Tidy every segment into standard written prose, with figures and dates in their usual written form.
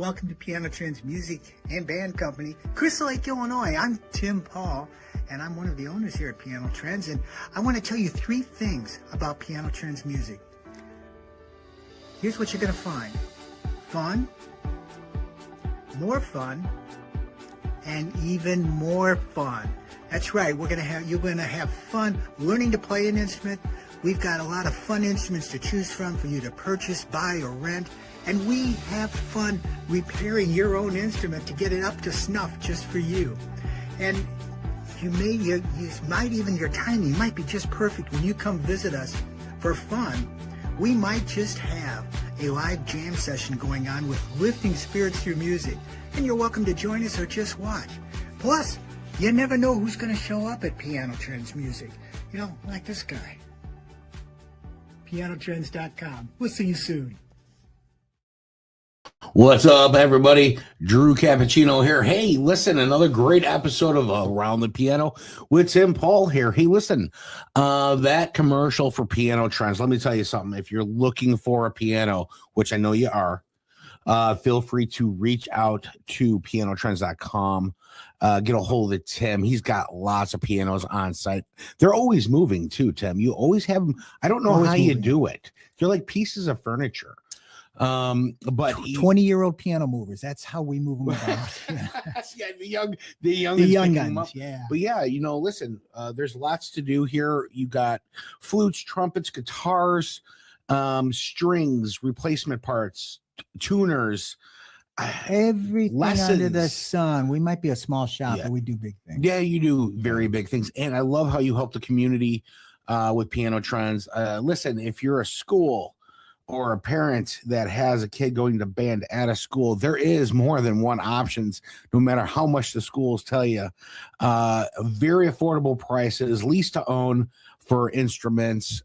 Welcome to Piano Trends Music and Band Company, Crystal Lake, Illinois. I'm Tim Paul, and I'm one of the owners here at Piano Trends, and I want to tell you 3 things about Piano Trends Music. Here's what you're going to find. Fun, more fun, and even more fun. That's right, you're going to have fun learning to play an instrument. We've got a lot of fun instruments to choose from for you to purchase, buy, or rent. And we have fun repairing your own instrument to get it up to snuff just for you. And your timing might be just perfect when you come visit us for fun. We might just have a live jam session going on with lifting spirits through music. And you're welcome to join us or just watch. Plus, you never know who's going to show up at Piano Trends Music. You know, like this guy. PianoTrends.com. We'll see you soon. What's up, everybody? Drew Cappuccino here. Hey, listen, another great episode of Around the Piano with Tim Paul here. Hey, listen, that commercial for Piano Trends, let me tell you something. If you're looking for a piano, which I know you are, feel free to reach out to pianotrends.com. Get a hold of Tim. He's got lots of pianos on site. They're always moving too, Tim. You always have them. I don't know how you do it. They're like pieces of furniture. But 20-year-old piano movers. That's how we move them around. Yeah, the young guns. Yeah. But yeah, listen, there's lots to do here. You got flutes, trumpets, guitars, strings, replacement parts, tuners, everything lessons under the sun. We might be a small shop, but we do big things. Yeah, you do very big things. And I love how you help the community with Piano Trends. Listen, if you're a school or a parent that has a kid going to band at a school, there is more than one options, no matter how much the schools tell you. Very affordable prices, lease to own for instruments.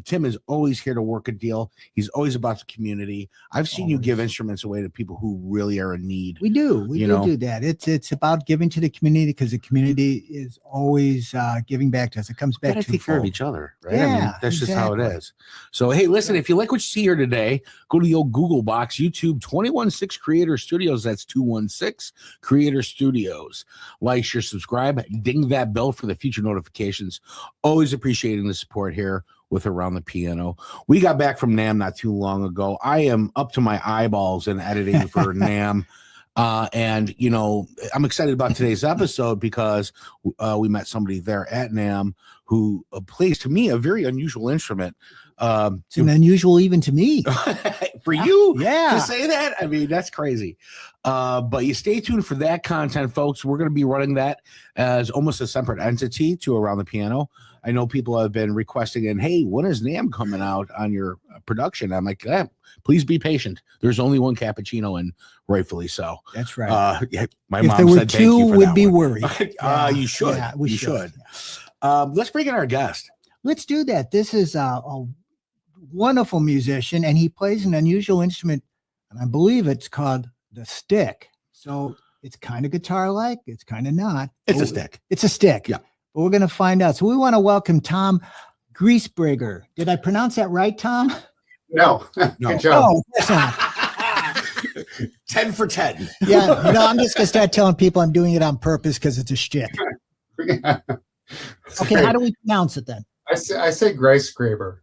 Tim is always here to work a deal. He's always about the community. I've seen you give instruments away to people who really are in need. We do. We do that. It's about giving to the community because the community is always giving back to us. It comes back to take care of each other, right? Yeah, I mean, that's just how it is. So, hey, listen, if you like what you see here today, go to the old Google box, YouTube 216 Creator Studios. That's 216 Creator Studios. Like, share, subscribe, ding that bell for the future notifications. Always appreciating the support here with Around the Piano. We got back from NAMM not too long ago. I am up to my eyeballs in editing for NAMM. And I'm excited about today's episode because we met somebody there at NAMM who plays, to me, a very unusual instrument. It's an unusual even to me. For you to say that, I mean, that's crazy. But you stay tuned for that content, folks. We're going to be running that as almost a separate entity to Around the Piano. I know people have been requesting, and hey, when is NAMM coming out on your production? I'm like, please be patient. There's only one cappuccino, and rightfully so. That's right. My if mom there were said two, thank you for would that be one. worried. You should. Yeah, you should. Yeah. Let's bring in our guest. Let's do that. This is a wonderful musician, and he plays an unusual instrument, and I believe it's called the stick. So it's kind of guitar-like. It's kind of not. It's a stick. It's a stick. Yeah. But we're going to find out. So we want to welcome Tom Griesgraber. Did I pronounce that right, Tom? No. Good job. Oh, that's not. 10 for 10. Yeah. I'm just going to start telling people I'm doing it on purpose because it's a shtick. Okay, how do we pronounce it then? I say Griesgraber.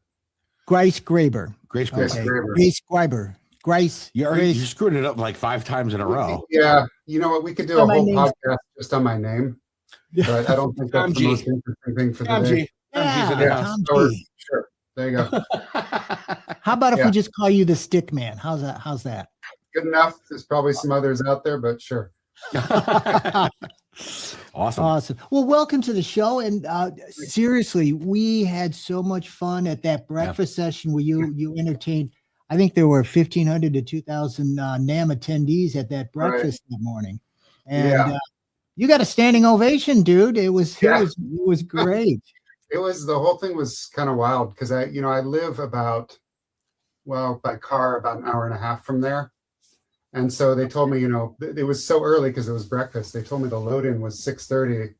Griesgraber. Griesgraber. Grice. You screwed it up like 5 times in a row. Yeah. You know what? We could do a whole podcast just on my name. But I don't think that's the most interesting thing for the day. Tom G. Sure. There you go. How about if we just call you the Stick Man? How's that? Good enough. There's probably some others out there, but sure. Awesome. Well, welcome to the show. And seriously, we had so much fun at that breakfast session where you entertained. I think there were 1,500 to 2,000 NAMM attendees at that breakfast that morning. And you got a standing ovation, dude. It was great. The whole thing was kind of wild because I live by car about an hour and a half from there. And so they told me, it was so early because it was breakfast. They told me the load-in was 6:30.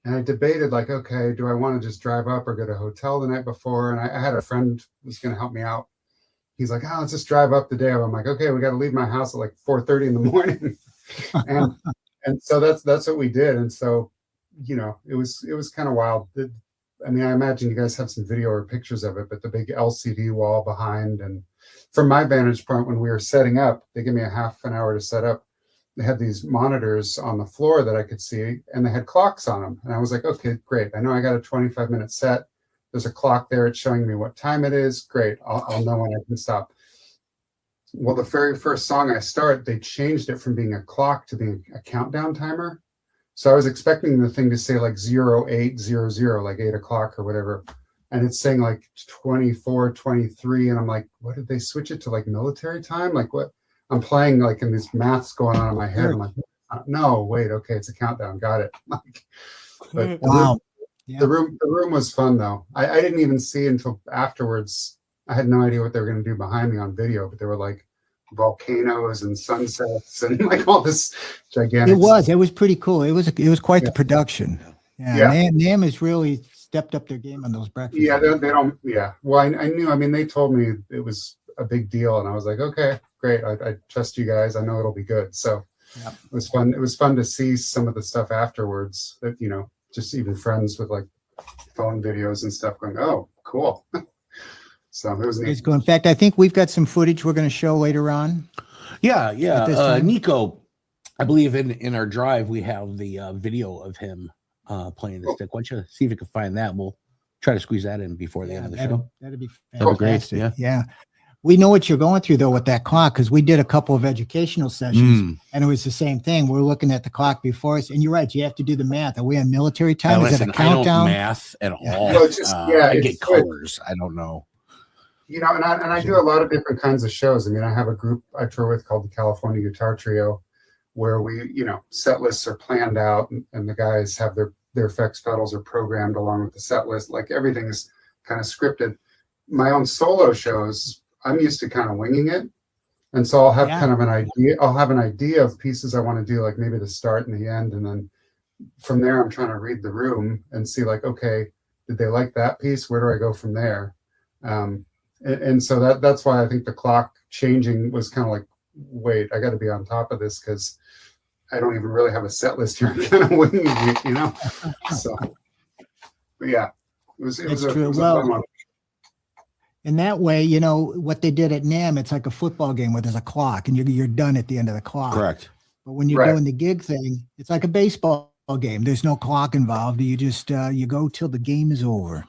And I debated okay, do I want to just drive up or go to a hotel the night before? And I had a friend who was going to help me out. he's like, oh, let's just drive up the Dale. I'm like, okay, we got to leave my house at like 4:30 in the morning. and so that's what we did. And so, it was kind of wild. I mean, I imagine you guys have some video or pictures of it, but the big LCD wall behind, and from my vantage point, when we were setting up, they gave me a half an hour to set up. They had these monitors on the floor that I could see, and they had clocks on them. And I was like, okay, great. I know I got a 25-minute set. There's a clock there. It's showing me what time it is. Great. I'll know when I can stop. Well, the very first song I start, they changed it from being a clock to being a countdown timer. So I was expecting the thing to say like 0800, like 8 o'clock or whatever. And it's saying like 24:23. And I'm like, what did they switch it to, like military time? Like what? I'm playing like in these maths going on in my head. I'm like, no, wait, okay, it's a countdown. Got it. Like, but Wow. The room was fun though. I didn't even see until afterwards. I had no idea what they were going to do behind me on video, but there were like volcanoes and sunsets and like all this gigantic. It was pretty cool. It was quite the production. Yeah. NAM has really stepped up their game on those breakfasts. Yeah, they don't. Yeah. Well, I knew. I mean, they told me it was a big deal, and I was like, okay, great. I trust you guys. I know it'll be good. So it was fun. It was fun to see some of the stuff afterwards. That just even friends with like phone videos and stuff going, oh, cool. So it was neat. It's cool. In fact, I think we've got some footage we're going to show later on. Yeah. Nico, I believe in our drive, we have the video of him playing the stick. Why don't you see if you can find that? We'll try to squeeze that in before the end of the show. That'd be fantastic. Great. Yeah. We know what you're going through though with that clock, because we did a couple of educational sessions and it was the same thing. We're looking at the clock before us, and you're right. You have to do the math. Are we on military time? Is it a countdown? I don't math at all. Well, I get colors. I don't know. And I do a lot of different kinds of shows. I mean, I have a group I tour with called the California Guitar Trio, where we, set lists are planned out, and the guys have their effects pedals are programmed along with the set list. Like everything is kind of scripted. My own solo shows, I'm used to kind of winging it. And so I'll have kind of an idea. I'll have an idea of pieces I want to do, like maybe the start and the end. And then from there, I'm trying to read the room and see like, okay, did they like that piece? Where do I go from there? And so that's why I think the clock changing was kind of like, wait, I got to be on top of this because I don't even really have a set list here. I'm kind of winging it, So, but yeah, it was a fun one. And that way, what they did at NAMM, it's like a football game where there's a clock and you're done at the end of the clock. Correct. But when you're doing the gig thing, it's like a baseball game. There's no clock involved. You just you go till the game is over.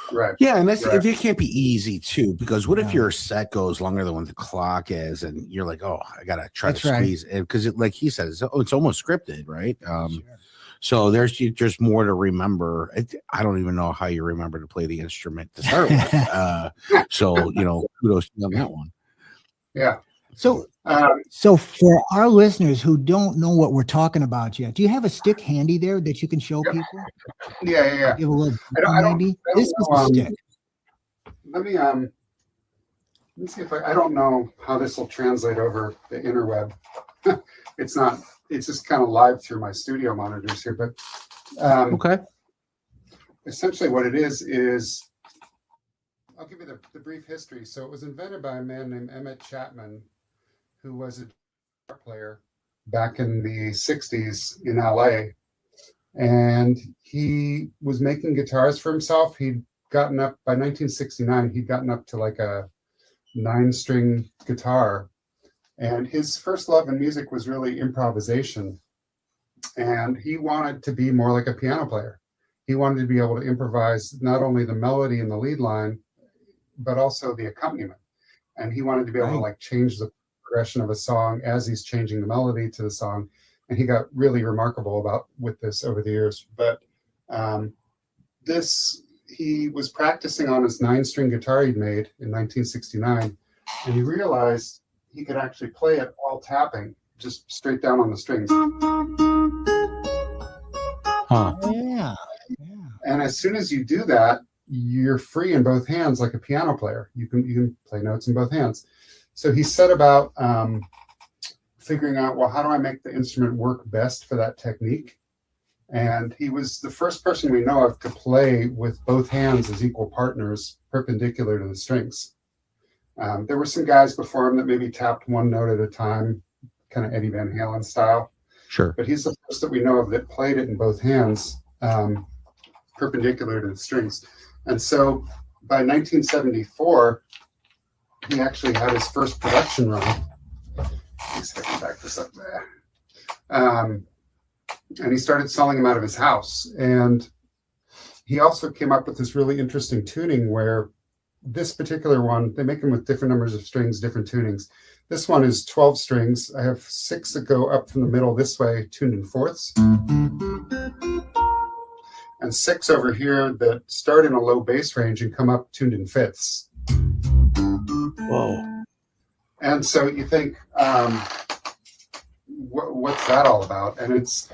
Right. Yeah, and it can't be easy too, because what if your set goes longer than what the clock is, and you're like, oh, I gotta try to squeeze it, because like he said, it's almost scripted, right? Sure. So there's more to remember. I don't even know how you remember to play the instrument to start with. So kudos to you on that one. Yeah. So for our listeners who don't know what we're talking about yet, do you have a stick handy there that you can show people? Yeah. Give a little this is the stick. Let me see if I don't know how this will translate over the interweb. It's just kind of live through my studio monitors here, but okay. Essentially what it is I'll give you the brief history. So it was invented by a man named Emmett Chapman, who was a guitar player back in the 60s in LA. And he was making guitars for himself. He'd gotten up by 1969, he'd gotten up to like a 9-string guitar. And his first love in music was really improvisation. And he wanted to be more like a piano player. He wanted to be able to improvise not only the melody and the lead line, but also the accompaniment. And he wanted to be able to like change the progression of a song as he's changing the melody to the song. And he got really remarkable with this over the years. But he was practicing on his 9-string guitar he'd made in 1969. And he realized he could actually play it all tapping, just straight down on the strings. Yeah. And as soon as you do that, you're free in both hands like a piano player. You can play notes in both hands. So he set about figuring out, well, how do I make the instrument work best for that technique? And he was the first person we know of to play with both hands as equal partners perpendicular to the strings. There were some guys before him that maybe tapped one note at a time, kind of Eddie Van Halen style. Sure. But he's the first that we know of that played it in both hands, perpendicular to the strings. And so by 1974, he actually had his first production run. Let's see if I can back this up there. And he started selling them out of his house. And he also came up with this really interesting tuning where this particular one, they make them with different numbers of strings, different tunings. This one is 12 strings. I have 6 that go up from the middle this way, tuned in fourths. And 6 over here that start in a low bass range and come up tuned in fifths. Whoa. And so you think, what's that all about? And it's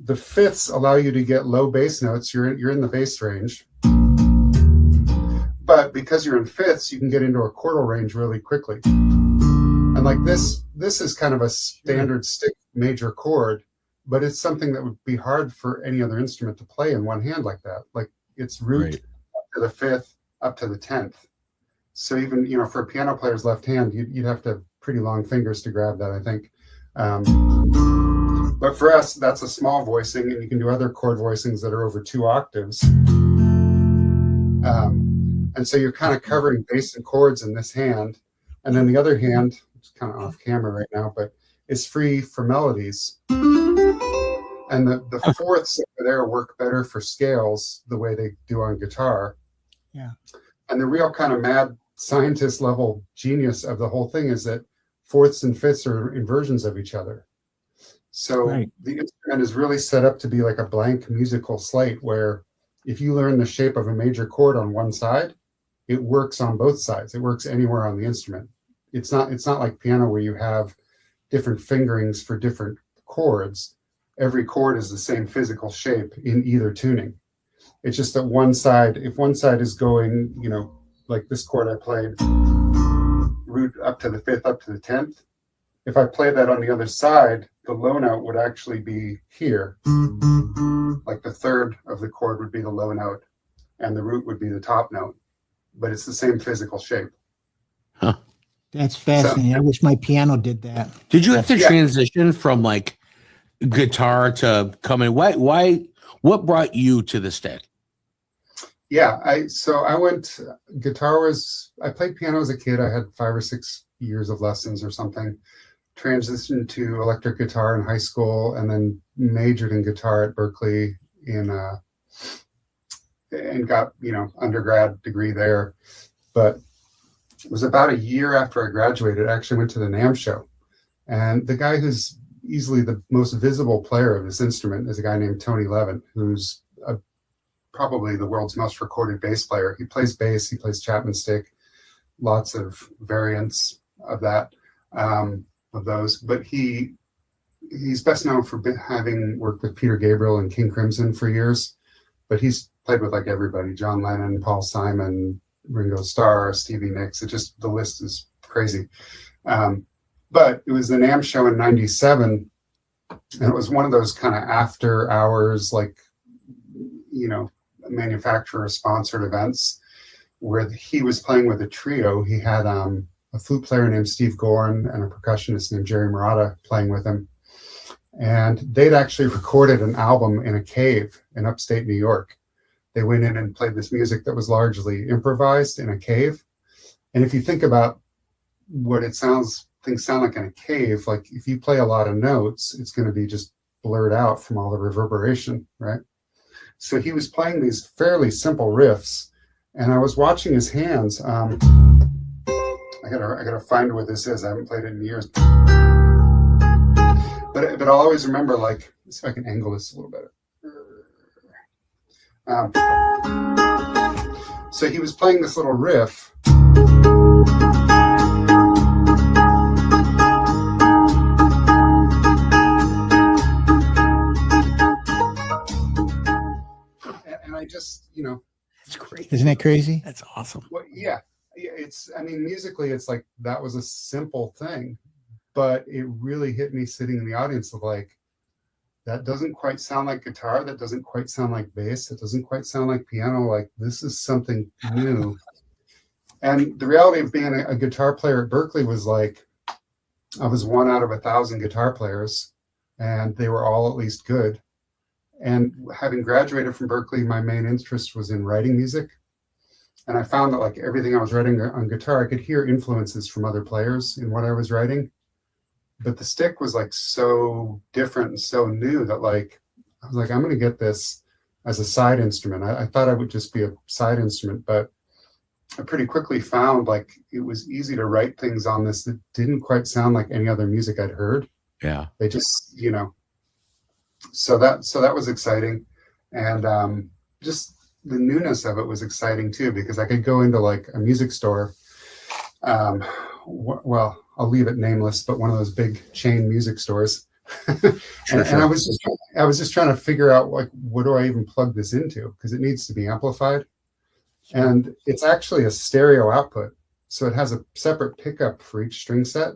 the fifths allow you to get low bass notes. You're in the bass range. But because you're in fifths, you can get into a chordal range really quickly. And like this is kind of a standard stick major chord, but it's something that would be hard for any other instrument to play in one hand like that. Like it's root up to the 5th, up to the 10th. So even, for a piano player's left hand, you'd have to have pretty long fingers to grab that, I think. But for us, that's a small voicing, and you can do other chord voicings that are over 2 octaves. And so you're kind of covering bass and chords in this hand. And then the other hand, it's kind of off camera right now, but is free for melodies. And the fourths over there work better for scales the way they do on guitar. Yeah. And the real kind of mad scientist level genius of the whole thing is that fourths and fifths are inversions of each other. So the instrument is really set up to be like a blank musical slate where if you learn the shape of a major chord on one side, it works on both sides. It works anywhere on the instrument. It's not like piano where you have different fingerings for different chords. Every chord is the same physical shape in either tuning. It's just that one side, if one side is going, like this chord I played, root up to the 5th, up to the 10th. If I play that on the other side, the low note would actually be here. Like the 3rd of the chord would be the low note and the root would be the top note, but it's the same physical shape. Huh. That's fascinating. I wish my piano did that. Did you have to transition from like guitar to coming? What brought you to the stick? Yeah, I played piano as a kid. I had 5 or 6 years of lessons or something. Transitioned to electric guitar in high school, and then majored in guitar at Berkeley and got undergrad degree there. But it was about a year after I graduated. I actually went to the NAMM show, and the guy who's easily the most visible player of this instrument is a guy named Tony Levin, who's probably the world's most recorded bass player. He plays bass, he plays Chapman Stick, lots of variants of that, of those. But he's best known for having worked with Peter Gabriel and King Crimson for years. But he's played with like everybody: John Lennon, Paul Simon, Ringo Starr, Stevie Nicks. The list is crazy. But it was the NAMM show in '97, and it was one of those kind of after hours, like, manufacturer sponsored events where he was playing with a trio. He had a flute player named Steve Gorn and a percussionist named Jerry Murata playing with him. And they'd actually recorded an album in a cave in upstate New York. They went in and played this music that was largely improvised in a cave. And if you think about what things sound like in a cave, like if you play a lot of notes, it's going to be just blurred out from all the reverberation, right? So he was playing these fairly simple riffs, and I was watching his hands. I gotta find where this is. I haven't played it in years. But I'll always remember, like, let's see if I can angle this a little better. So he was playing this little riff. I just, That's great. Isn't that crazy? That's awesome. Well, yeah. Musically, it's like that was a simple thing, but it really hit me sitting in the audience of like, that doesn't quite sound like guitar. That doesn't quite sound like bass. It doesn't quite sound like piano. Like, this is something new. And the reality of being a guitar player at Berklee was like, I was one out of 1,000 guitar players, and they were all at least good. And having graduated from Berklee, my main interest was in writing music. And I found that like everything I was writing on guitar, I could hear influences from other players in what I was writing. But the stick was like so different and so new that like, I was like, I'm going to get this as a side instrument. I thought I would just be a side instrument, but I pretty quickly found like it was easy to write things on this that didn't quite sound like any other music I'd heard. Yeah. They just, so that was exciting. And just the newness of it was exciting too, because I could go into like a music store. Well, I'll leave it nameless, but one of those big chain music stores. Sure. And I was just trying to figure out like, what do I even plug this into? Because it needs to be amplified. And it's actually a stereo output. So it has a separate pickup for each string set.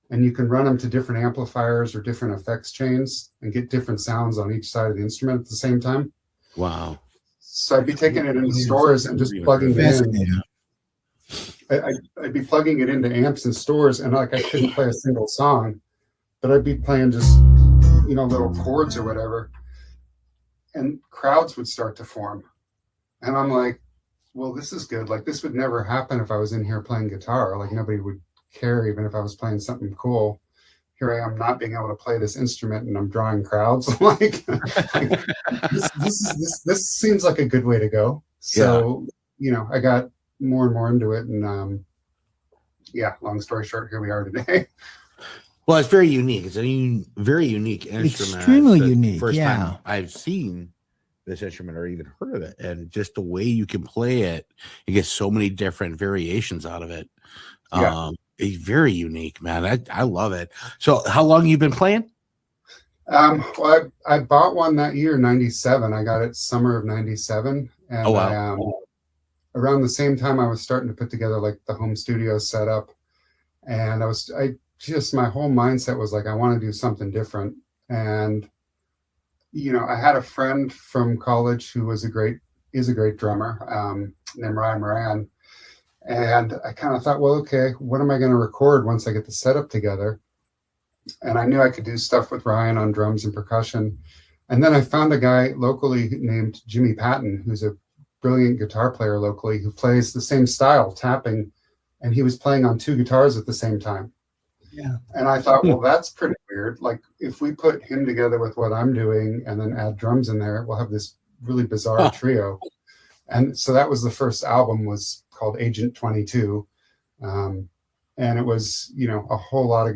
And you can run them to different amplifiers or different effects chains and get different sounds on each side of the instrument at the same time. Wow. So I'd be taking it into stores and just plugging it in. I'd be plugging it into amps in stores, and like I couldn't play a single song, but I'd be playing just, little chords or whatever. And crowds would start to form. And I'm like, well, this is good. Like this would never happen if I was in here playing guitar. Like nobody would care even if I was playing something cool. Here I am not being able to play this instrument and I'm drawing crowds. This seems like a good way to go. So, I got more and more into it. And long story short, here we are today. Well, it's very unique. It's a very unique instrument. Extremely unique. First time I've seen this instrument or even heard of it. And just the way you can play it, you get so many different variations out of it. It's very unique, man. I love it. So how long you been playing? Well, I bought one that year, 97. I got it summer of 97. And around the same time I was starting to put together like the home studio setup. And my whole mindset was like, I want to do something different. And, I had a friend from college who is a great drummer, named Ryan Moran. And I kind of thought, well, okay, what am I going to record once I get the setup together? And I knew I could do stuff with Ryan on drums and percussion. And then I found a guy locally named Jimmy Patton, who's a brilliant guitar player locally, who plays the same style, tapping. And he was playing on two guitars at the same time. Yeah. And I thought, well, that's pretty weird. Like if we put him together with what I'm doing and then add drums in there, we'll have this really bizarre trio. And so that was the first album, was called Agent 22. And it was, a whole lot of,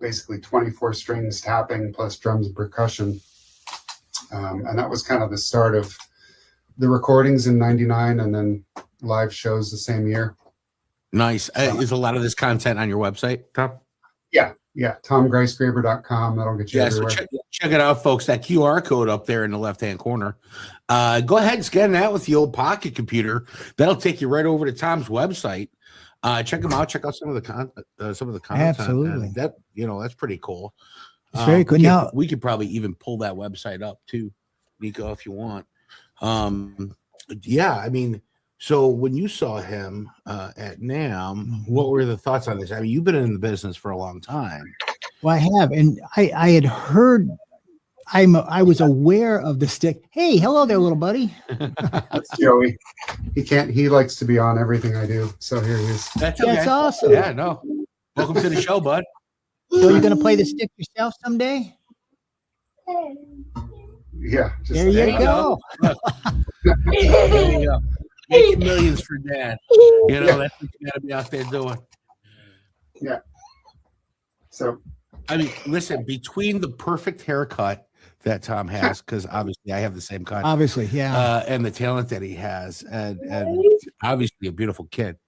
basically 24 strings tapping plus drums and percussion. And that was kind of the start of the recordings in 99 and then live shows the same year. Nice. Is a lot of this content on your website, Tom? Yeah. TomGriesgraber.com. That'll get you everywhere. So check it out, folks. That QR code up there in the left-hand corner. Go ahead and scan that with the old pocket computer. That'll take you right over to Tom's website. Check them out. Check out some of the content. Absolutely. That's pretty cool. It's very good. Now we could probably even pull that website up too, Nico, if you want. So when you saw him at NAMM, what were the thoughts on this? I mean, you've been in the business for a long time. Well, I have, and I had heard. I was aware of the stick. Hey, hello there, little buddy. That's Joey. He likes to be on everything I do. So here he is. That's okay. That's awesome. Yeah, no. Welcome to the show, bud. So you're going to play the stick yourself someday? Yeah. There you go. There you go. Making millions for Dad. That's what you got to be out there doing. Yeah. So, I mean, listen, between the perfect haircut that Tom has, because obviously I have the same cut. Obviously, yeah. And the talent that he has, and obviously a beautiful kid.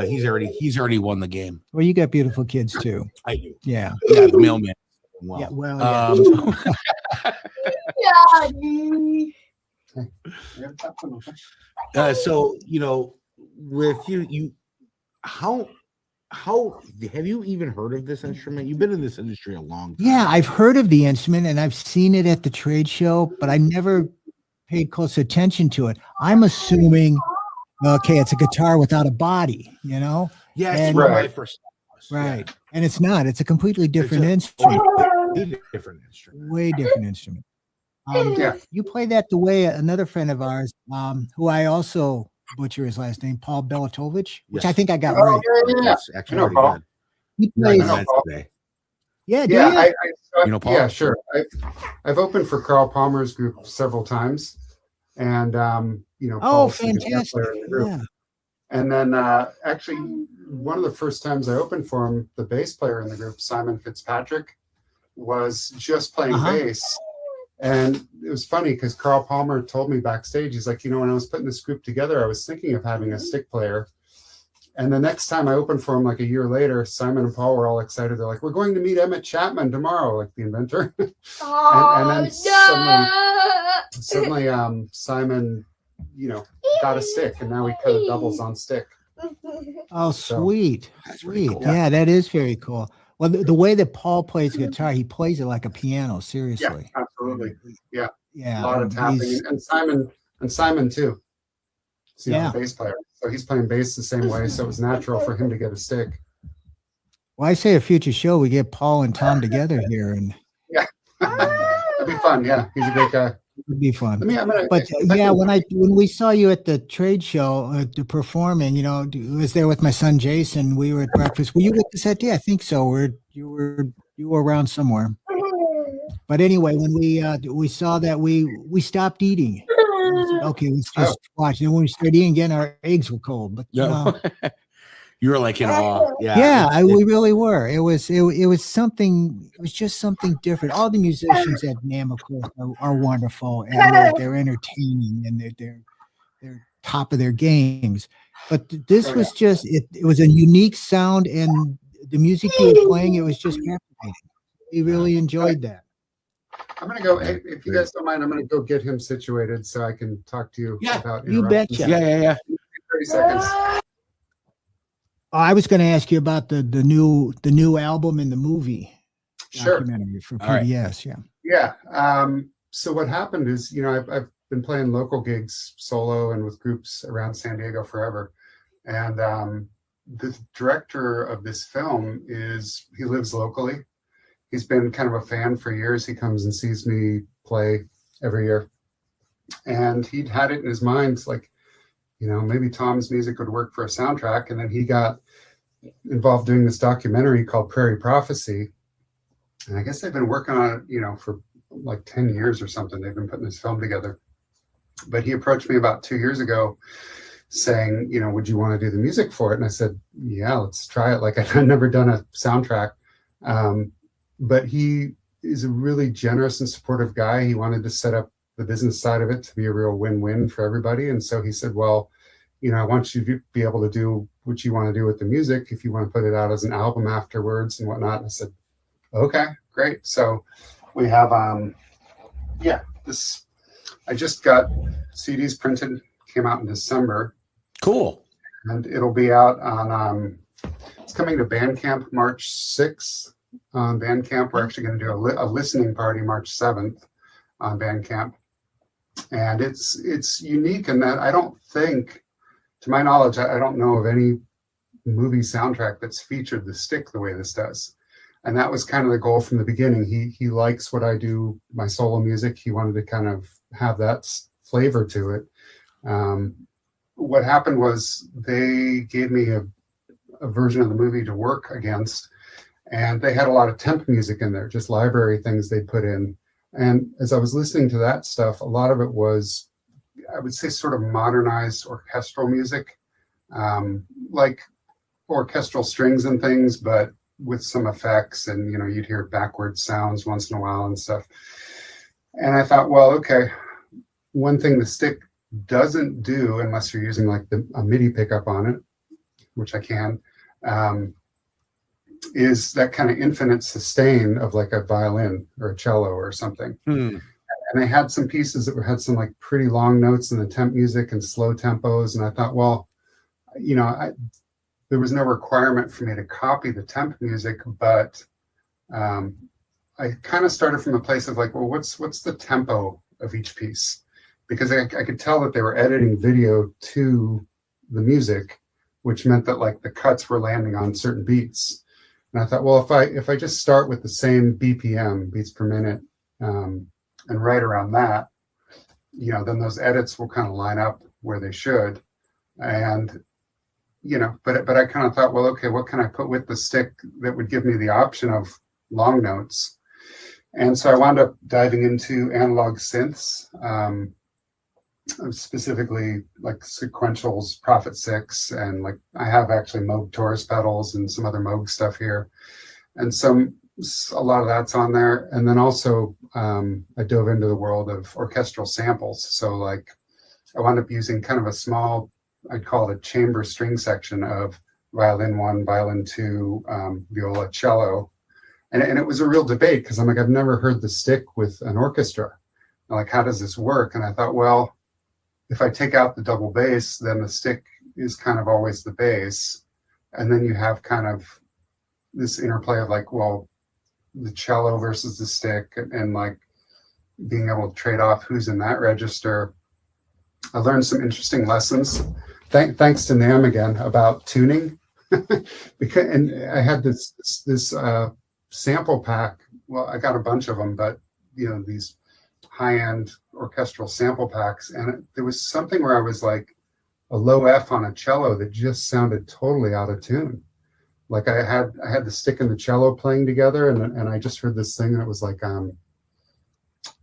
He's already won the game. Well, you got beautiful kids too. I do. Yeah. Yeah, the mailman. Well. Yeah. Well. Yeah. So with you, how have you even heard of this instrument? You've been in this industry a long time. Yeah, I've heard of the instrument and I've seen it at the trade show, but I never paid close attention to it. I'm assuming okay, it's a guitar without a body, you know? Yeah, And- it's what my Right. first thought was. Right. And it's not. It's a completely different It's instrument. Yeah, different instrument. Way different instrument. Yeah. You play that the way another friend of ours, who I also butcher his last name, Paul Belatovich, which I Yes. think I got Oh, right. yeah. That's actually I know pretty Paul. good. He You're like plays. I know that Paul. today. Yeah, do Yeah, you? You know Paul? Yeah, sure. I've opened for Carl Palmer's group several times, and Oh, Paul's the guitar fantastic. player in the group. Yeah. And then actually, one of the first times I opened for him, the bass player in the group, Simon Fitzpatrick, was just playing Uh-huh. bass. And it was funny because Carl Palmer told me backstage, he's like, when I was putting this group together, I was thinking of having a stick player. And the next time I opened for him, like a year later, Simon and Paul were all excited. They're like, we're going to meet Emmett Chapman tomorrow, like the inventor. and then suddenly Simon, got a stick, and now he kind of doubles on stick. Oh, So, sweet. That's pretty Sweet. cool. Yeah, that is very cool. Well, the way that Paul plays guitar, he plays it like a piano, Yeah, seriously. absolutely. Yeah, Yeah. a lot of tapping, he's- and Simon too. So, Yeah. the bass player. So he's playing bass the same way. So it was natural for him to get a stick. Well, I say a future show, we get Paul and Tom together here, and It'd be fun. Yeah, he's a great guy. it would be fun. But if I yeah, can- when we saw you at the trade show performing, I was there with my son Jason. We were at breakfast. Were you with us that day? I think so. You were around somewhere. But anyway, when we saw that, we stopped eating. We said, okay, let's just watch. And when we started eating again, our eggs were cold. But No. You were like in awe. Yeah. yeah, we really were. It was something. It was just something different. All the musicians at NAMM, of course, are wonderful, and they're entertaining, and they're top of their games. But this was just it was a unique sound, and the music you were playing, it was just captivating. We really enjoyed that. I'm gonna go. If you guys don't mind, I'm gonna go get him situated so I can talk to you about. You interruptions. betcha. Yeah. 30 seconds. I was going to ask you about the new album and the movie Sure. documentary for All right. PBS. Yeah. Yeah. So what happened is, I've been playing local gigs solo and with groups around San Diego forever. And the director of this film he lives locally. He's been kind of a fan for years. He comes and sees me play every year. And he'd had it in his mind, like, maybe Tom's music would work for a soundtrack. And then he got involved doing this documentary called Prairie Prophecy. And I guess they've been working on it, for like 10 years or something. They've been putting this film together. But he approached me about 2 years ago saying, would you want to do the music for it? And I said, yeah, let's try it. Like, I've never done a soundtrack. But he is a really generous and supportive guy. He wanted to set up the business side of it to be a real win-win for everybody. And so he said, well, I want you to be able to do what you want to do with the music if you want to put it out as an album afterwards and whatnot. And I said, okay, great. So we have, this, I just got CDs printed, came out in December. Cool. And it'll be out on, it's coming to Bandcamp March 6th on Bandcamp. We're actually going to do a listening party March 7th on Bandcamp. And it's unique in that I don't think, to my knowledge, I don't know of any movie soundtrack that's featured the stick the way this does. And that was kind of the goal from the beginning. He likes what I do, my solo music. He wanted to kind of have that flavor to it. What happened was they gave me a version of the movie to work against, and they had a lot of temp music in there, just library things they put in. And as I was listening to that stuff, a lot of it was, I would say, sort of modernized orchestral music, like orchestral strings and things, but with some effects, and you'd hear backwards sounds once in a while and stuff. And I thought, well, okay, one thing the stick doesn't do, unless you're using like a MIDI pickup on it, which I can, is that kind of infinite sustain of like a violin or a cello or something. And they had some pieces that had some like pretty long notes in the temp music and slow tempos. And I thought, well, there was no requirement for me to copy the temp music, but I kind of started from a place of like, well, what's the tempo of each piece? Because I could tell that they were editing video to the music, which meant that like the cuts were landing on certain beats. And I thought, well, if I just start with the same BPM, beats per minute, and right around that, you know, then those edits will kind of line up where they should. And, you know, but I kind of thought, well, okay, what can I put with the stick that would give me the option of long notes? And so I wound up diving into analog synths, specifically like Sequential's Prophet 6, and like I have actually Moog Taurus pedals and some other Moog stuff here, and a lot of that's on there. And then also I dove into the world of orchestral samples. So like I wound up using kind of a small, I'd call it a chamber string section of violin 1, violin 2, viola, cello. And it was a real debate because I'm like, I've never heard the stick with an orchestra. I'm like, how does this work? And I thought, well, if I take out the double bass, then the stick is kind of always the bass. And then you have kind of this interplay of like, well, the cello versus the stick, and like being able to trade off who's in that register. I learned some interesting lessons, thanks to Nam again, about tuning. And I had this sample pack. Well, I got a bunch of them, but you know, these high-end orchestral sample packs, and there was something where I was like a low F on a cello that just sounded totally out of tune. Like I had the stick and the cello playing together, and I just heard this thing, and it was like,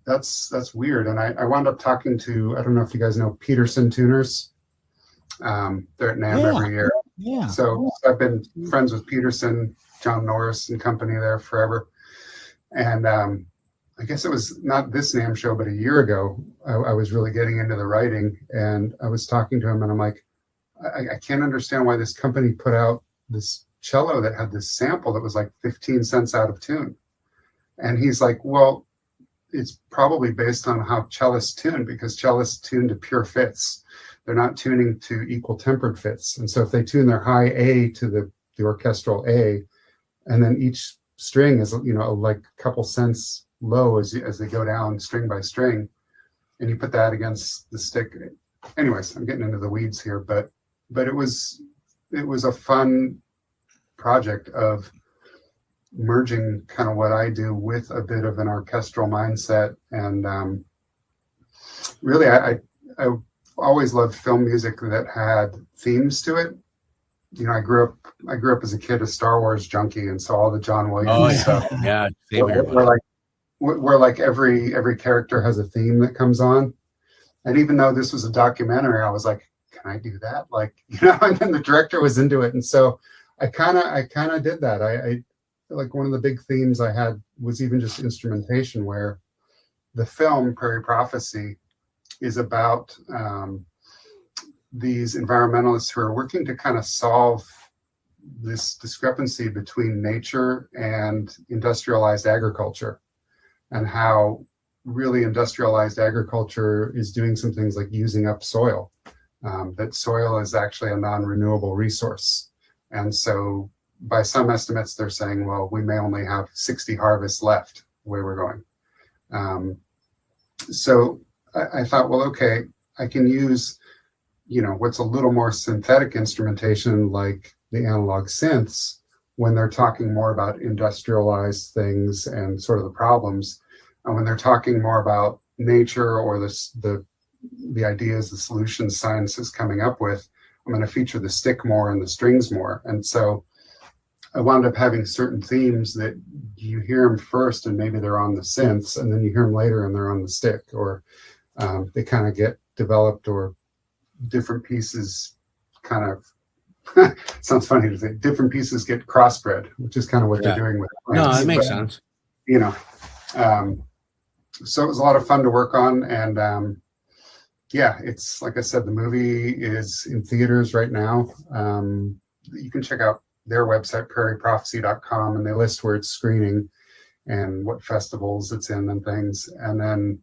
that's weird. And I wound up talking to, I don't know if you guys know Peterson Tuners. They're at NAMM every year. Yeah. So I've been friends with Peterson, John Norris and company there forever. And I guess it was not this NAMM show, but a year ago, I was really getting into the writing, and I was talking to him, and I'm like, I can't understand why this company put out this cello that had this sample that was like 15 cents out of tune. And he's like, well, it's probably based on how cellists tune, because cellists tune to pure fifths. They're not tuning to equal tempered fifths. And so if they tune their high A to the orchestral A, and then each string is, you know, like a couple cents low as they go down string by string, and you put that against the stick. Anyways, I'm getting into the weeds here, but it was a fun project of merging kind of what I do with a bit of an orchestral mindset. And really, I always loved film music that had themes to it. You know, I grew up as a kid a Star Wars junkie, and so all the John Williams stuff. Yeah, same here. Where like every character has a theme that comes on. And even though this was a documentary, I was like, can I do that? Like, you know, and then the director was into it. And so I kind of did that. I like, one of the big themes I had was even just instrumentation, where the film Prairie Prophecy is about these environmentalists who are working to kind of solve this discrepancy between nature and industrialized agriculture, and how really industrialized agriculture is doing some things like using up soil, that soil is actually a non-renewable resource. And so by some estimates, they're saying, well, we may only have 60 harvests left where we're going. So I thought, well, okay, I can use, you know, what's a little more synthetic instrumentation like the analog synths when they're talking more about industrialized things and sort of the problems. And when they're talking more about nature or the ideas, the solutions science is coming up with, I'm going to feature the stick more and the strings more. And so I wound up having certain themes that you hear them first and maybe they're on the synths, and then you hear them later and they're on the stick, or they kind of get developed, or different pieces kind of sounds funny to say, different pieces get crossbred, which is kind of what they're doing with plants. No, that makes sense. You know, so it was a lot of fun to work on. And yeah, it's like I said, the movie is in theaters right now. You can check out their website, prairieprophecy.com, and they list where it's screening and what festivals it's in and things. And then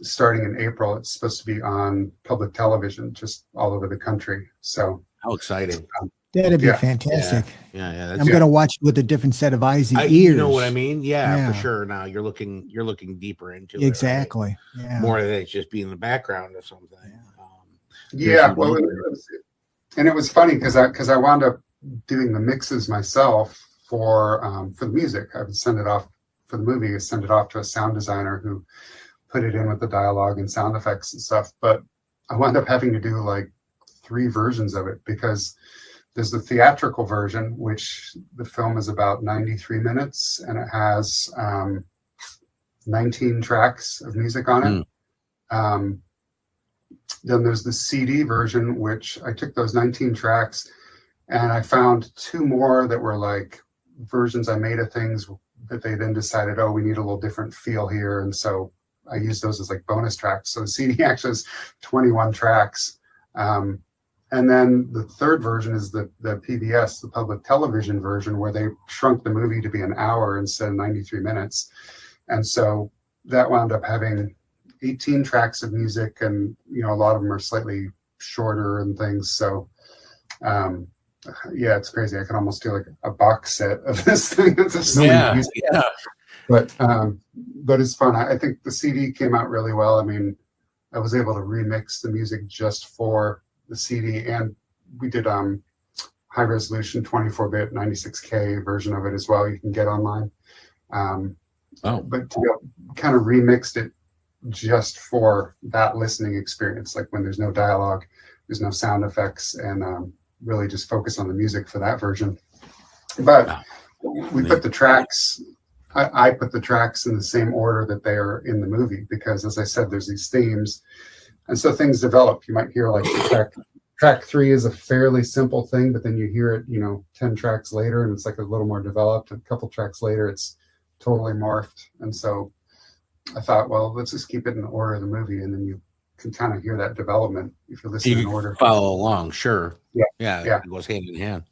starting in April, it's supposed to be on public television just all over the country. So how exciting. That'd be fantastic. Yeah. I'm going to watch it with a different set of eyes and ears. You know what I mean? Yeah, for sure. Now you're looking deeper into it. Exactly. Right? Yeah. More than it's just being in the background or something. Yeah. Well, And it was funny because I wound up doing the mixes myself for the music. I would send it off for the movie. I send it off to a sound designer who put it in with the dialogue and sound effects and stuff. But I wound up having to do like 3 versions of it because there's the theatrical version, which the film is about 93 minutes and it has 19 tracks of music on it. Then there's the CD version, which I took those 19 tracks and I found 2 more that were like versions I made of things that they then decided, oh, we need a little different feel here. And so I used those as like bonus tracks. So the CD actually has 21 tracks. And then the 3rd version is the PBS, the public television version, where they shrunk the movie to be an hour instead of 93 minutes. And so that wound up having 18 tracks of music, and a lot of them are slightly shorter and things. So yeah, it's crazy. I can almost do like a box set of this thing. It's so many pieces. Yeah. But it's fun. I think the CD came out really well. I mean, I was able to remix the music just for the CD, and we did high resolution 24-bit 96K version of it as well. You can get online. But kind of remixed it just for that listening experience, like when there's no dialogue, there's no sound effects, and really just focus on the music for that version. But we put the tracks. I put the tracks in the same order that they are in the movie because, as I said, there's these themes. And so things develop. You might hear like track 3 is a fairly simple thing, but then you hear it, 10 tracks later, and it's like a little more developed. A couple tracks later, it's totally morphed. And so I thought, well, let's just keep it in the order of the movie, and then you can kind of hear that development if you listen in order. Follow along, sure. Yeah. It goes hand in hand.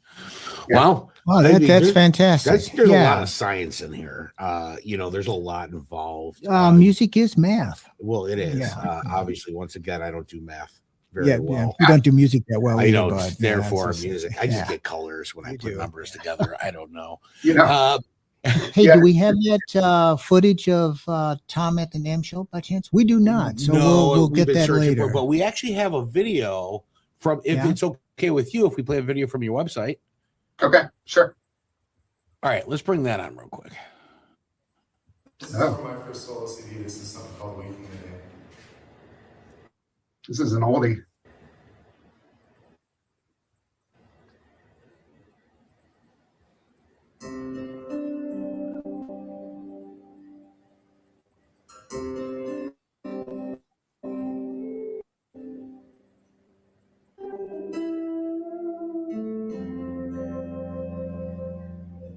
Yeah. Wow, that's fantastic. There's a lot of science in here. There's a lot involved. Music is math. Well, it is. Yeah. Obviously, once again, I don't do math very well. Yeah. You don't do music that well. I don't. But, therefore, music. I just get colors when I put numbers together. I don't know. Hey, do we have that footage of Tom at the NAMM show by chance? We do not. So we'll get that later. But we actually have a video from, if it's okay with you, if we play a video from your website. Okay, sure. All right, let's bring that on real quick. This is from my first solo CD. This is something called Waking the Day. This is an oldie.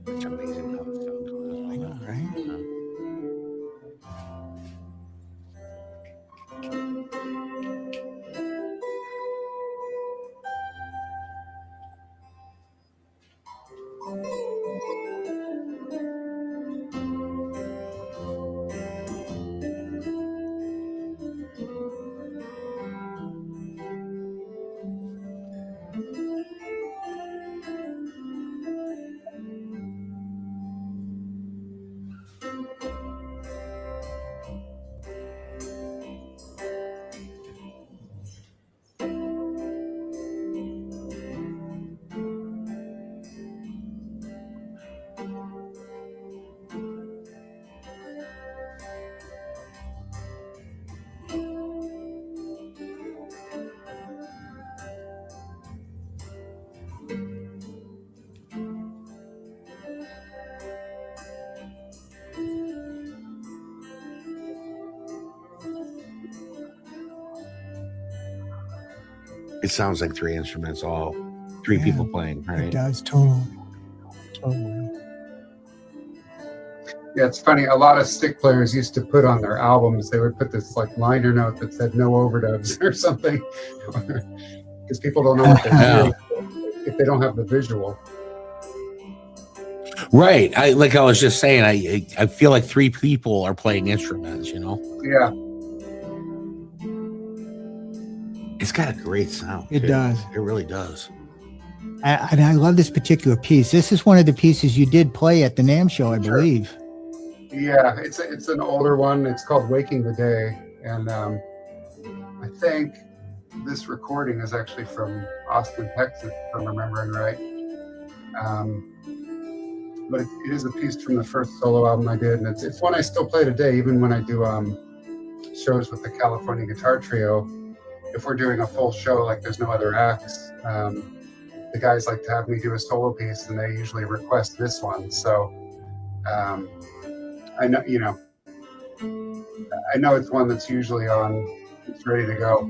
It's amazing how it sounds. I know, right? It sounds like 3 instruments, all 3 people playing, right? It does, totally. Yeah, it's funny. A lot of stick players used to put on their albums, they would put this like liner note that said no overdubs or something, because people don't know what they're doing if they don't have the visual. Right. I was just saying, I feel like 3 people are playing instruments, Yeah. It's got a great sound. It does. It really does. And I love this particular piece. This is one of the pieces you did play at the NAMM show, I believe. Yeah, it's an older one. It's called Waking the Day. And I think this recording is actually from Austin, Texas, if I'm remembering right. But it is a piece from the first solo album I did, and it's one I still play today, even when I do shows with the California Guitar Trio. If we're doing a full show, like there's no other acts, the guys like to have me do a solo piece, and they usually request this one. So I know, I know it's one that's usually on, it's ready to go,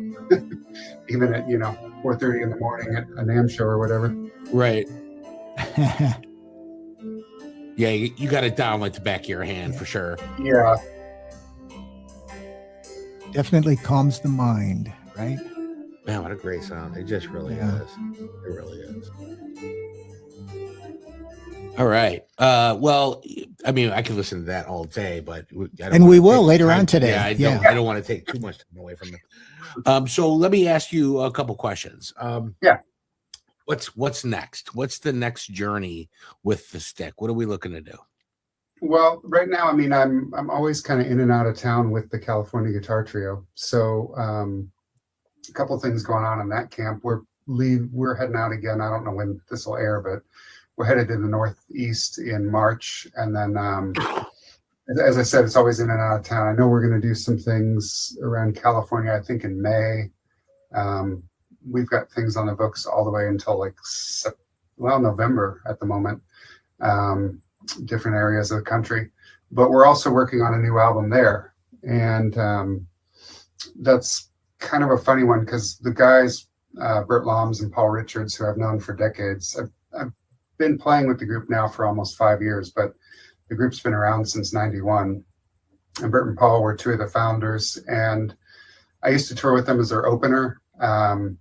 even at 4:30 in the morning at a NAMM show or whatever. Right. Yeah, you got it down like the back of your hand for sure. Yeah. Definitely calms the mind, right? Man, what a great sound. It just really is. It really is. All right. Well, I mean, I could listen to that all day, but we will later on today. Yeah, I don't want to take too much time away from it. So let me ask you a couple questions. What's next? What's the next journey with the stick? What are we looking to do? Well, right now, I mean, I'm always kind of in and out of town with the California Guitar Trio. So a couple things going on in that camp. We're heading out again. I don't know when this will air, but we're headed to the Northeast in March. And then, as I said, it's always in and out of town. I know we're going to do some things around California, I think in May. We've got things on the books all the way until November at the moment, different areas of the country. But we're also working on a new album there. And that's kind of a funny one because the guys, Bert Loms and Paul Richards, who I've known for decades, I've been playing with the group now for almost 5 years, but the group's been around since 91. And Bert and Paul were two of the founders. And I used to tour with them as their opener. And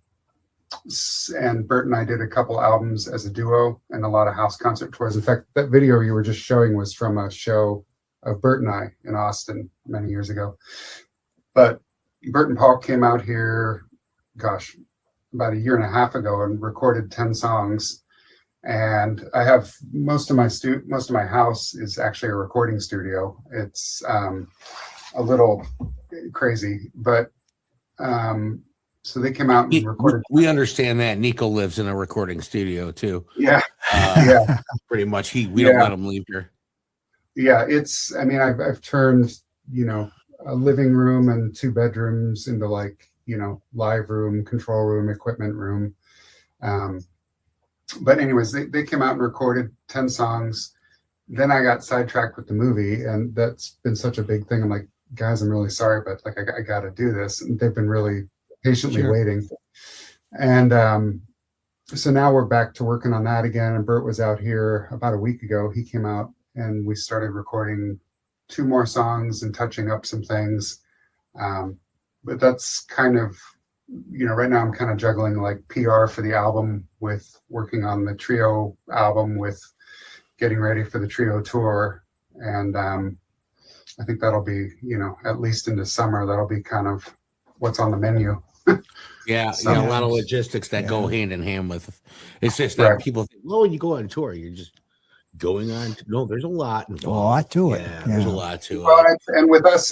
Bert and I did a couple albums as a duo and a lot of house concert tours. In fact, that video you were just showing was from a show of Bert and I in Austin many years ago. But Bert and Paul came out here, about a year and a half ago and recorded 10 songs. And I have most of my house is actually a recording studio. It's a little crazy, but so they came out and recorded. We understand that Nico lives in a recording studio too. Yeah. Pretty much. We don't let him leave here. Yeah. I've turned, a living room and 2 bedrooms into live room, control room, equipment room. But anyways, they came out and recorded 10 songs. Then I got sidetracked with the movie, and that's been such a big thing. I'm like, guys, I'm really sorry, but I got to do this. And they've been really patiently waiting. And so now we're back to working on that again. And Bert was out here about a week ago. He came out and we started recording 2 more songs and touching up some things. But that's kind of, right now I'm kind of juggling PR for the album with working on the trio album with getting ready for the trio tour. And I think that'll be, at least into summer, that'll be kind of what's on the menu. A lot of logistics that go hand in hand with. It's just that people think, well, when you go on tour, you're just going on. No, there's a lot to it. Yeah, there's a lot to well, it. And with us,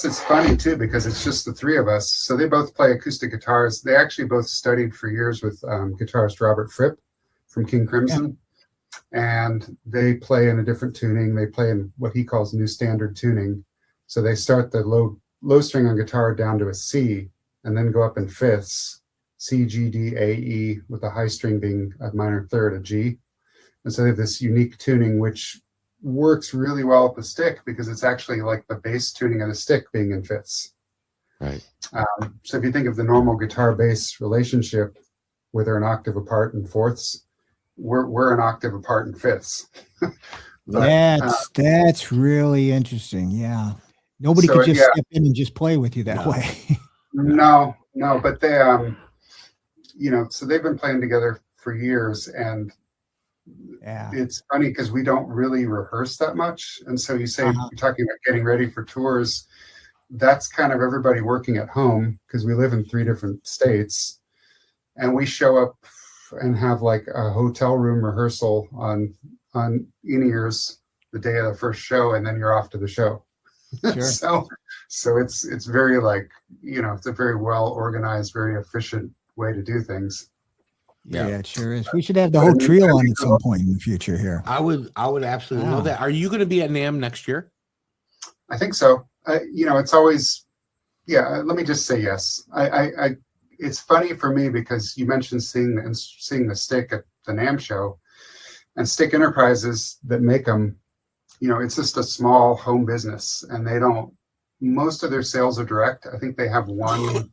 it's funny too because it's just the 3 of us. So they both play acoustic guitars. They actually both studied for years with guitarist Robert Fripp from King Crimson, and they play in a different tuning. They play in what he calls new standard tuning. So they start the low string on guitar down to a C, and then go up in fifths, C, G, D, A, E, with the high string being a minor third, a G. And so they have this unique tuning, which works really well with the stick because it's actually like the bass tuning of the stick being in fifths. Right. So if you think of the normal guitar-bass relationship where they're an octave apart in fourths, we're an octave apart in fifths. That's really interesting. Yeah. Nobody could just step in and just play with you that way. No, but they, so they've been playing together for years, and it's funny because we don't really rehearse that much. And so you say, you're talking about getting ready for tours. That's kind of everybody working at home because we live in 3 different states, and we show up and have a hotel room rehearsal on in-ears the day of the first show, and then you're off to the show. Sure. So it's very it's a very well organized, very efficient way to do things. Yeah. Yeah, it sure is. We should have the whole trio on at some point in the future here. I would absolutely Wow. love that. Are you going to be at NAMM next year? I think so. It's always, let me just say yes. It's funny for me because you mentioned seeing the stick at the NAMM show, and Stick Enterprises that make them, it's just a small home business, and most of their sales are direct. I think they have one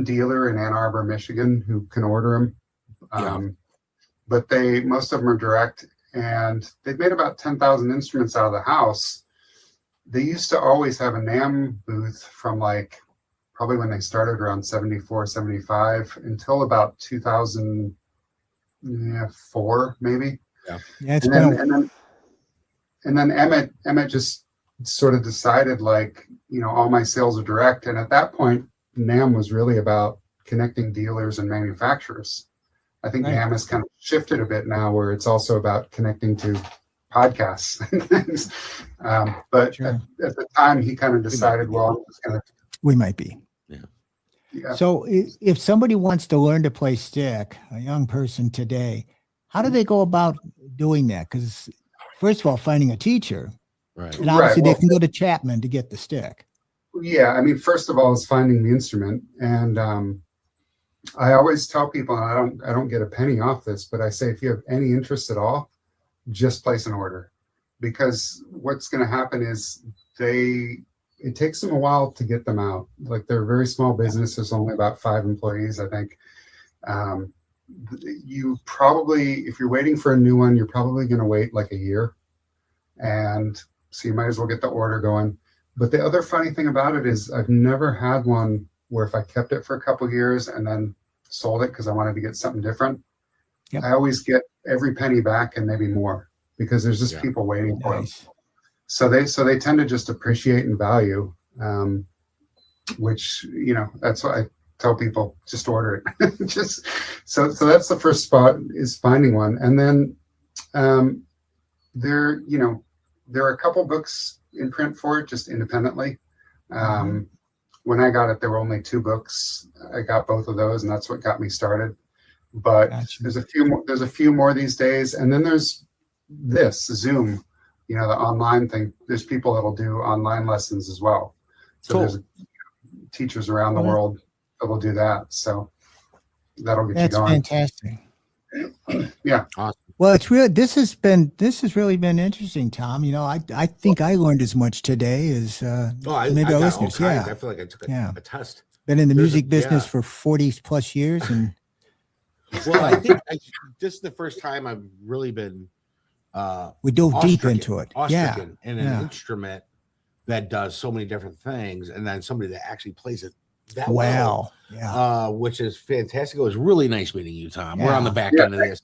dealer in Ann Arbor, Michigan, who can order them. But most of them are direct, and they've made about 10,000 instruments out of the house. They used to always have a NAMM booth from probably when they started around 74, 75 until about 2004, maybe. Yeah, it's been and then Emmett just sort of decided all my sales are direct. And at that point, NAMM was really about connecting dealers and manufacturers. I think Right. NAMM has kind of shifted a bit now where it's also about connecting to podcasts and things. But Sure. at the time, he kind of decided, well, I'm just going to. we might be. Yeah. So if somebody wants to learn to play stick, a young person today, how do they go about doing that? Because first of all, finding a teacher, Right. and obviously Right, well- they can go to Chapman to get the stick. Yeah, I mean, first of all, is finding the instrument, and I always tell people, and I don't get a penny off this, but I say if you have any interest at all, just place an order, because what's going to happen is it takes them a while to get them out. They're a very small business. There's only about 5 employees, I think. You probably, if you're waiting for a new one, you're probably going to wait a year, and so you might as well get the order going. But the other funny thing about it is I've never had one where if I kept it for a couple of years and then sold it because I wanted to get something different, Yep. I always get every penny back and maybe more, because there's just people waiting for them. Nice. So they tend to just appreciate and value, which, that's what I tell people, just order it. Just so that's the first spot, is finding one. And then there are a couple books in print for it, just independently. When I got it, there were only 2 books. I got both of those, and that's what got me started. But Gotcha. there's a few more these days. And then there's this Zoom, the online thing. There's people that'll do online lessons as well. So Cool. there's teachers around the world that will do that. So that'll get That's you going. fantastic. Yeah. Awesome. Well, it's real. This has really been interesting, Tom. I think I learned as much today as maybe our listeners. Yeah, I feel like I took Yeah. a test. been in the There's music business yeah. for 40 plus years, and Well, I think this is the first time I've really been we dove deep awestricken- into it. Yeah, awestricken in an instrument that does so many different things, and then somebody that actually plays it that well, wow, yeah. which is fantastic. It was really nice meeting you, Tom. We're on the Yeah. back Yeah. end of this.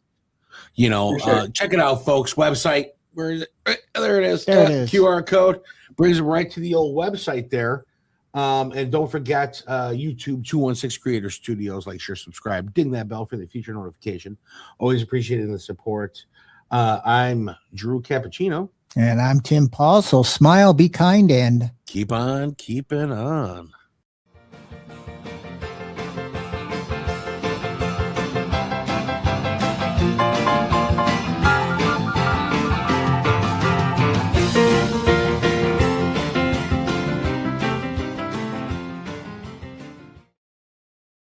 For sure. Check it out, folks. Website. Where is it? There it is. There it is. QR code brings them right to the old website there. And don't forget YouTube 216 Creator Studios. Like, share, subscribe, ding that bell for the future notification. Always appreciating the support. I'm Drew Cappuccino. And I'm Tim Paul. So smile, be kind, and Keep on keeping on.